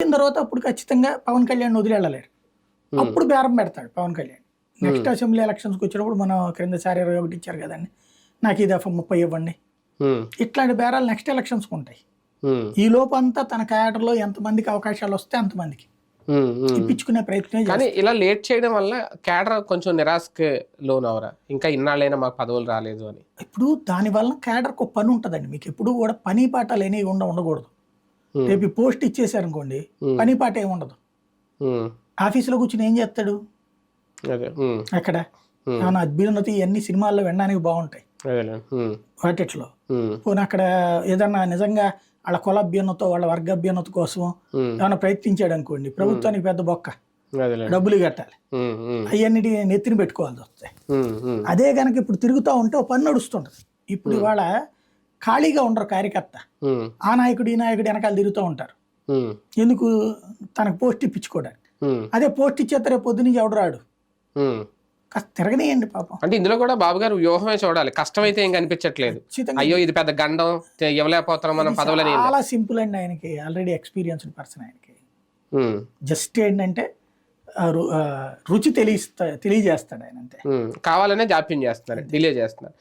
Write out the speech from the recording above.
వచ్చిన తర్వాత అప్పుడు ఖచ్చితంగా పవన్ కళ్యాణ్ వదిలేళ్ళలేరు. అప్పుడు బేరం పెడతాడు పవన్ కళ్యాణ్. నెక్స్ట్ అసెంబ్లీ ఎలక్షన్స్కి వచ్చినప్పుడు మనం క్రిందసారి 21 ఇచ్చారు కదండి, నాకు ఈ దఫా 30 ఇవ్వండి, ఇట్లాంటి బేరాలు నెక్స్ట్ ఎలక్షన్స్కి ఉంటాయి. ఈ లోపు అంతా తన క్యాడర్లో ఎంతమందికి అవకాశాలు వస్తే అంతమందికి ఇప్పించుకునే ప్రయత్నం. కానీ ఇలా లేట్ చేయడం వల్ల క్యాడర్ కొంచెం నిరాశకి లోన్ అవరా, ఇంకా ఇన్నాళ్ళైనా మాకు పదవులు రాలేదు అని. ఇప్పుడు దానివల్ల క్యాడర్కి ఒక పని ఉంటుందండి. మీకు ఎప్పుడు కూడా పని పాట లేని ఉండకూడదు. రేపు ఈ పోస్ట్ ఇచ్చేసారనుకోండి, పని పాట ఏమి ఉండదు. ఆఫీసులో కూర్చుని ఏం చేస్తాడు అక్కడ? ఏమైనా అభ్యున్నతి ఇవన్నీ సినిమాల్లో వినడానికి బాగుంటాయి వాటిట్లో. పోనీ అక్కడ ఏదన్నా నిజంగా వాళ్ళ కుల అభ్యున్నతో వాళ్ళ వర్గ అభ్యున్నత కోసం ఏమైనా ప్రయత్నించాడు అనుకోండి, ప్రభుత్వానికి పెద్ద బొక్క, డబ్బులు కట్టాలి, అవన్నిటి నెత్తిని పెట్టుకోవాల్సి వస్తాయి. అదే కనుక ఇప్పుడు తిరుగుతూ ఉంటే ఒక పని నడుస్తుంటది. ఇప్పుడు ఇవాళ ఖాళీగా ఉండరు కార్యకర్త, ఆ నాయకుడు ఈ నాయకుడు వెనకాల తిరుగుతూ ఉంటారు. ఎందుకు? తనకు పోస్ట్ ఇప్పించుకోవడానికి. అదే పోస్ట్ ఇచ్చేస్తే రేపు పొద్దు నుంచి ఎవడు రాడు, కాస్త తిరగనేయండి పాపం. అంటే ఇందులో కూడా బాబు గారు వ్యూహమే చూడాలి. కష్టమైతే ఏం కనిపించట్లేదు, అయ్యో ఇది పెద్ద గండం ఇవ్వలేకపోతున్నాం మనం పదవులని. చాలా సింపుల్ అండి, ఆయనకి ఆల్రెడీ ఎక్స్పీరియన్స్డ్ పర్సన్. ఆయనకి జస్ట్ ఏంటంటే రుచి తెలియజేస్తాడు ఆయన, అంతే. కావాలనే జాప్యం చేస్తున్నారు, డిలే చేస్తున్నారు.